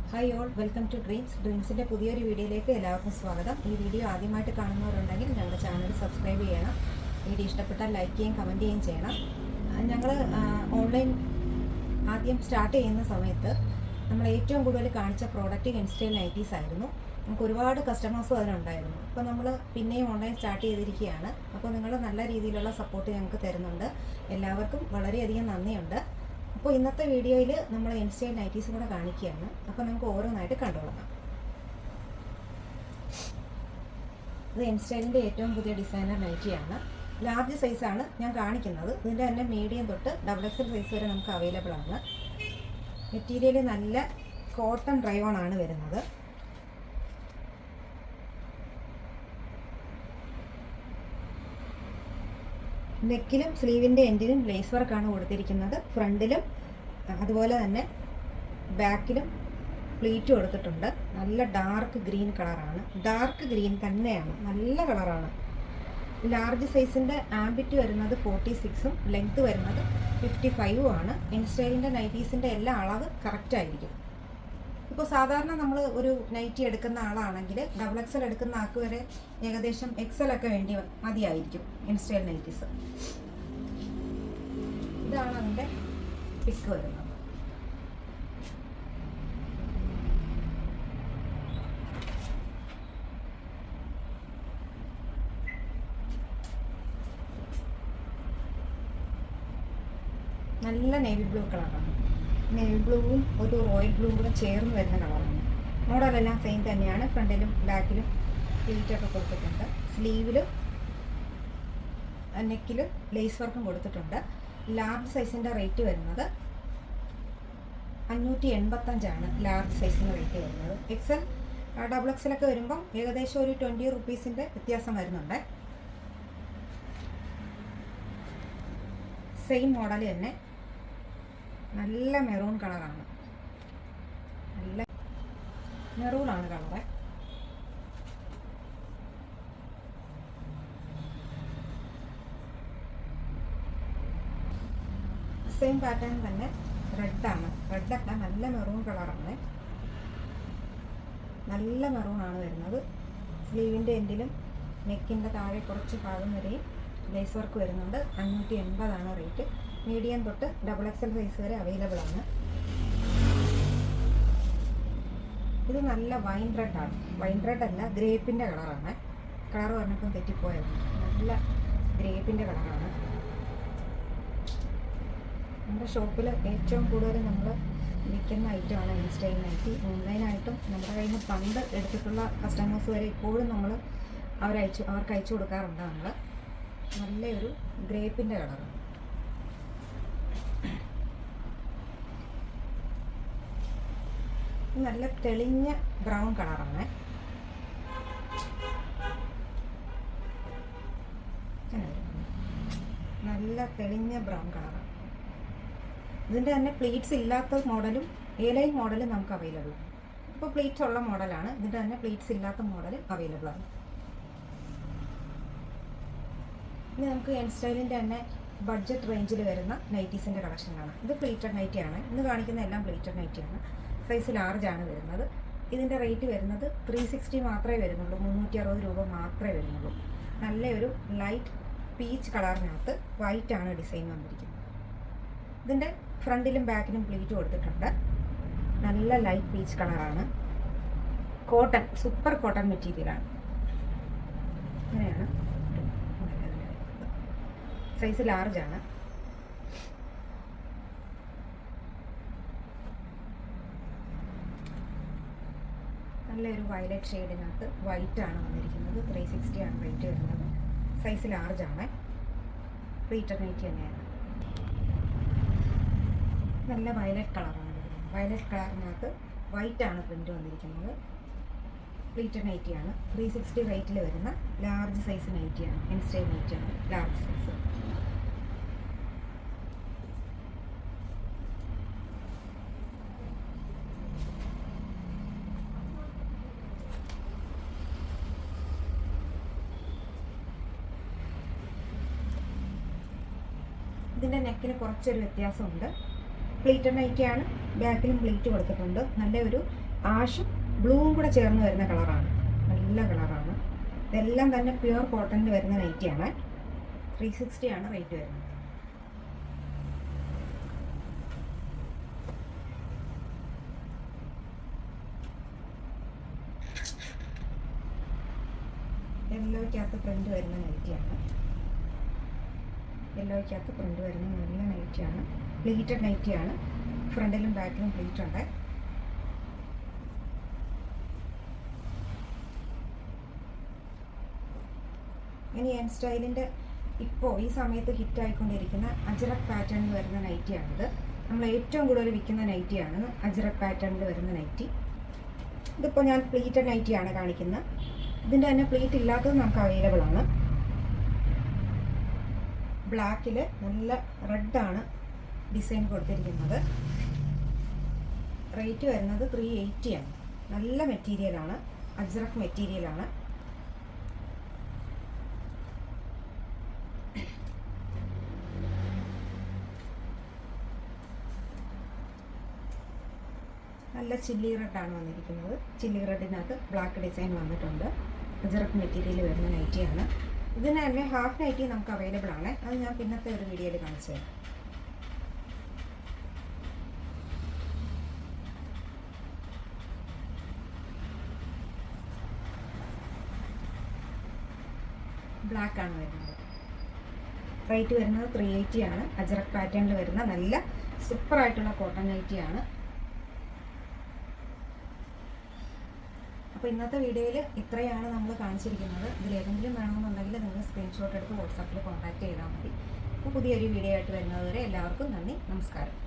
Hi all, welcome to ഡ്രീംസിൻ്റെ പുതിയൊരു വീഡിയോയിലേക്ക് എല്ലാവർക്കും സ്വാഗതം. ഈ വീഡിയോ ആദ്യമായിട്ട് കാണുന്നവരുണ്ടെങ്കിൽ ഞങ്ങളുടെ ചാനൽ സബ്സ്ക്രൈബ് ചെയ്യണം. വീഡിയോ ഇഷ്ടപ്പെട്ടാൽ ലൈക്ക് ചെയ്യുകയും കമൻറ്റ് ചെയ്യുകയും ചെയ്യണം. ഞങ്ങൾ ഓൺലൈൻ ആദ്യം സ്റ്റാർട്ട് ചെയ്യുന്ന സമയത്ത് നമ്മൾ ഏറ്റവും കൂടുതൽ കാണിച്ച പ്രോഡക്റ്റ് ഇൻസ്റ്റൈൽ നൈറ്റീസ് ആയിരുന്നു. നമുക്ക് ഒരുപാട് കസ്റ്റമേഴ്സും അതിനുണ്ടായിരുന്നു. അപ്പോൾ നമ്മൾ പിന്നെയും ഓൺലൈൻ സ്റ്റാർട്ട് ചെയ്തിരിക്കുകയാണ്. അപ്പോൾ നിങ്ങൾ നല്ല രീതിയിലുള്ള സപ്പോർട്ട് ഞങ്ങൾക്ക് തരുന്നുണ്ട്. എല്ലാവർക്കും വളരെയധികം നന്ദിയുണ്ട്. അപ്പോൾ ഇന്നത്തെ വീഡിയോയിൽ നമ്മൾ ഇൻസ്റ്റൈൽ നൈറ്റീസ് കൂടെ കാണിക്കുകയാണ്. അപ്പോൾ നമുക്ക് ഓരോന്നായിട്ട് കണ്ടുകൊള്ളാം. ഇത് ഇൻസ്റ്റൈലിൻ്റെ ഏറ്റവും പുതിയ ഡിസൈനർ നൈറ്റിയാണ്. ലാർജ് സൈസാണ് ഞാൻ കാണിക്കുന്നത്. ഇതിൻ്റെ തന്നെ മീഡിയം തൊട്ട് XXL സൈസ് വരെ നമുക്ക് അവൈലബിൾ ആണ്. മെറ്റീരിയൽ നല്ല കോട്ടൺ ഡ്രൈവോൺ ആണ് വരുന്നത്. നെക്കിലും സ്ലീവിൻ്റെ എൻഡിലും ലേസ് വർക്കാണ് കൊടുത്തിരിക്കുന്നത്. ഫ്രണ്ടിലും അതുപോലെ തന്നെ ബാക്കിലും പ്ലീറ്റ് കൊടുത്തിട്ടുണ്ട്. നല്ല ഡാർക്ക് ഗ്രീൻ കളറാണ്. ഡാർക്ക് ഗ്രീൻ തന്നെയാണ്, നല്ല കളറാണ്. ലാർജ് സൈസിൻ്റെ ആംബിറ്റ് വരുന്നത് 46ഉം ലെങ്ത്ത് വരുന്നത് 55ഉം ആണ്. ഇൻസ്റ്റൈലിൻ്റെ നൈറ്റീസിൻ്റെ എല്ലാ അളവ് കറക്റ്റായിരിക്കും. ഇപ്പോൾ സാധാരണ നമ്മൾ ഒരു നൈറ്റി എടുക്കുന്ന ആളാണെങ്കിൽ XXL എടുക്കുന്ന ആൾക്ക് വരെ ഏകദേശം XL ഒക്കെ മതിയായിരിക്കും ഇൻസ്റ്റൈൽ നൈറ്റീസ്. ഇതാണ് അതിൻ്റെ പിക്ക് വരുന്നത്. നല്ല നേവി ബ്ലൂ കളറാണ്. നേവി ബ്ലൂവും ഒരു റോയൽ ബ്ലൂവും കൂടെ ചേർന്ന് വരുന്ന കളറാണ്. മോഡലെല്ലാം സെയിം തന്നെയാണ്. ഫ്രണ്ടിലും ബാക്കിലും പ്ലീറ്റൊക്കെ കൊടുത്തിട്ടുണ്ട്. സ്ലീവിലും നെക്കിലും ലേസ് വർക്കും കൊടുത്തിട്ടുണ്ട്. ലാർജ് സൈസിൻ്റെ റേറ്റ് വരുന്നത് 585 ലാർജ് സൈസിൻ്റെ റേറ്റ് വരുന്നത്. XXL ഒക്കെ വരുമ്പം ഏകദേശം ഒരു 20 റുപ്പീസിൻ്റെ വ്യത്യാസം വരുന്നുണ്ട്. സെയിം മോഡൽ തന്നെ നല്ല മെറൂൺ കളറാണ്. നല്ല മെറൂണാണ് കളറ്. സെയിം പാറ്റേൺ തന്നെ റെഡാണ്. റെഡല്ല, നല്ല മെറൂൺ കളറാണ്. നല്ല മെറൂണാണ് വരുന്നത്. സ്ലീവിൻ്റെ എൻഡിലും നെക്കിൻ്റെ താഴെ കുറച്ച് ഭാഗം വരെയും ലേസ് വർക്ക് വരുന്നുണ്ട്. 580 റേറ്റ്. മീഡിയം തൊട്ട് XXL സൈസ് വരെ അവൈലബിൾ ആണ്. ഇത് നല്ല വൈൻ റെഡാണ്. വൈൻ റെഡ് അല്ല, ഗ്രേപ്പിൻ്റെ കളറാണ്. കളർ പറഞ്ഞപ്പം തെറ്റിപ്പോയത്. നല്ല ഗ്രേപ്പിൻ്റെ കളറാണ്. നമ്മുടെ ഷോപ്പിൽ ഏറ്റവും കൂടുതൽ നമ്മൾ വിൽക്കുന്ന ഐറ്റമാണ് ഇൻസ്റ്റൈൽ നൈറ്റി. ഓൺലൈനായിട്ടും നമ്മുടെ കയ്യിൽ നിന്ന് പണ്ട് എടുത്തിട്ടുള്ള കസ്റ്റമേഴ്സ് വരെ ഇപ്പോഴും നമ്മൾ അവർക്ക് അയച്ചു കൊടുക്കാറുണ്ട്. നമ്മൾ നല്ലൊരു ഗ്രേപ്പിൻ്റെ കളറാണ്. നല്ല തെളിഞ്ഞ ബ്രൗൺ കളറാണ്. നല്ല തെളിഞ്ഞ ബ്രൗൺ കളറാണ്. ഇതിൻ്റെ തന്നെ പ്ലീറ്റ്സ് ഇല്ലാത്ത മോഡലും ലൈൻ മോഡലും നമുക്ക് അവൈലബിൾ ആണ്. ഇപ്പോൾ പ്ലീറ്റ്സ് ഉള്ള മോഡലാണ്. ഇതിൻ്റെ തന്നെ പ്ലീറ്റ്സ് ഇല്ലാത്ത മോഡൽ അവൈലബിൾ ആണ്. ഇനി നമുക്ക് ഇൻസ്റ്റൈലിൻ്റെ തന്നെ ബഡ്ജറ്റ് റേഞ്ചിൽ വരുന്ന നൈറ്റീസിൻ്റെ കളക്ഷനാണ്. ഇത് പ്ലീറ്റഡ് നൈറ്റിയാണ്. ഇന്ന് കാണിക്കുന്ന എല്ലാം പ്ലീറ്റഡ് നൈറ്റിയാണ്. സൈസ് ലാർജ് ആണ് വരുന്നത്. ഇതിൻ്റെ റേറ്റ് വരുന്നത് 360 മാത്രമേ വരുന്നുള്ളൂ. 360 രൂപ മാത്രമേ വരുന്നുള്ളൂ. നല്ലൊരു ലൈറ്റ് പീച്ച് കളറിനകത്ത് വൈറ്റാണ് ഡിസൈൻ വന്നിരിക്കുന്നത്. ഇതിൻ്റെ ഫ്രണ്ടിലും ബാക്കിലും പ്ലീറ്റ് കൊടുത്തിട്ടുണ്ട്. നല്ല ലൈറ്റ് പീച്ച് കളറാണ്. കോട്ടൺ, സൂപ്പർ കോട്ടൺ മെറ്റീരിയലാണ്. അങ്ങനെയാണ്. സൈസ് ലാർജ് ആണ്. നല്ലൊരു വയലറ്റ് ഷെയ്ഡിനകത്ത് വൈറ്റാണ് വന്നിരിക്കുന്നത്. 360 റേറ്റ് വരുന്നത്. സൈസ് ലാർജ് ആണ്. പ്ലീറ്റഡ് നൈറ്റി തന്നെയാണ്. നല്ല വയലറ്റ് കളറാണ് വരുന്നത്. വയലറ്റ് കളറിനകത്ത് വൈറ്റാണ് പ്രിൻ്റ് വന്നിരിക്കുന്നത്. പ്ലീറ്റഡ് നൈറ്റിയാണ്. 360 റേറ്റിൽ വരുന്ന ലാർജ് സൈസ് നൈറ്റിയാണ്. ഇൻസ്റ്റൈൽ നൈറ്റിയാണ് ലാർജ് സൈസ്. ഇതിൻ്റെ നെക്കിന് കുറച്ചൊരു വ്യത്യാസമുണ്ട്. പ്ലീറ്റഡ് നൈറ്റിയാണ്. ബാക്കിലും പ്ലീറ്റ് കൊടുത്തിട്ടുണ്ട്. നല്ലൊരു ആഷും ബ്ലൂവും കൂടെ ചേർന്ന് വരുന്ന കളറാണ്. നല്ല കളറാണ്. ഇതെല്ലാം തന്നെ പ്യുവർ കോട്ടണിൽ വരുന്ന നൈറ്റിയാണ്. 360 ആണ് റേറ്റ് വരുന്നത്. യെല്ലോയ്ക്കകത്ത് പ്രിന്റ് വരുന്ന നൈറ്റിയാണ്. യെല്ലോയ്ക്കകത്ത് പ്രിന്റ് വരുന്ന നല്ല നൈറ്റിയാണ്. പ്ലീറ്റഡ് നൈറ്റിയാണ്. ഫ്രണ്ടിലും ബാക്കിലും പ്ലീറ്റ് ഉണ്ട്. ഇനി എൻ സ്റ്റൈലിൻ്റെ ഇപ്പോൾ ഈ സമയത്ത് ഹിറ്റ് ആയിക്കൊണ്ടിരിക്കുന്ന അജ്രക് പാറ്റേണിൽ വരുന്ന നൈറ്റിയാണിത്. നമ്മൾ ഏറ്റവും കൂടുതൽ വിൽക്കുന്ന നൈറ്റിയാണ് അജ്രക് പാറ്റേണിൽ വരുന്ന നൈറ്റി. ഇതിപ്പോൾ ഞാൻ പ്ലീറ്റഡ് നൈറ്റിയാണ് കാണിക്കുന്നത്. ഇതിൻ്റെ തന്നെ പ്ലീറ്റ് ഇല്ലാത്തത് നമുക്ക് അവൈലബിൾ ആണ്. ബ്ലാക്കിൽ നല്ല റെഡാണ് ഡിസൈൻ കൊടുത്തിരിക്കുന്നത്. റേറ്റ് വരുന്നത് 380 ആണ്. നല്ല മെറ്റീരിയലാണ്. അജ്രക് മെറ്റീരിയലാണ്. നല്ല ചില്ലി റെഡാണ് വന്നിരിക്കുന്നത്. ചില്ലി റെഡിനകത്ത് ബ്ലാക്ക് ഡിസൈൻ വന്നിട്ടുണ്ട്. അജ്രക് മെറ്റീരിയൽ വരുന്ന നൈറ്റിയാണ്. ഇതിന് തന്നെ ഹാഫ് നൈറ്റി നമുക്ക് അവൈലബിൾ ആണ്. അത് ഞാൻ പിന്നത്തെ ഒരു വീഡിയോയിൽ കാണിച്ചു തരാം. ബ്ലാക്ക് ആണ് വരുന്നത്. റേറ്റ് വരുന്നത് 380 ആണ്. അജ്രക് പാറ്റേണിൽ വരുന്ന നല്ല സൂപ്പറായിട്ടുള്ള കോട്ടൺ നൈറ്റിയാണ്. അപ്പോൾ ഇന്നത്തെ വീഡിയോയിൽ ഇത്രയാണ് നമ്മൾ കാണിച്ചിരിക്കുന്നത്. ഇതിലേതെങ്കിലും വേണമെന്നുണ്ടെങ്കിൽ നിങ്ങൾ സ്ക്രീൻഷോട്ട് എടുത്ത് വാട്സാപ്പിൽ കോൺടാക്റ്റ് ചെയ്താൽ മതി. അപ്പോൾ പുതിയൊരു വീഡിയോ ആയിട്ട് വരുന്നതുവരെ എല്ലാവർക്കും നന്ദി, നമസ്കാരം.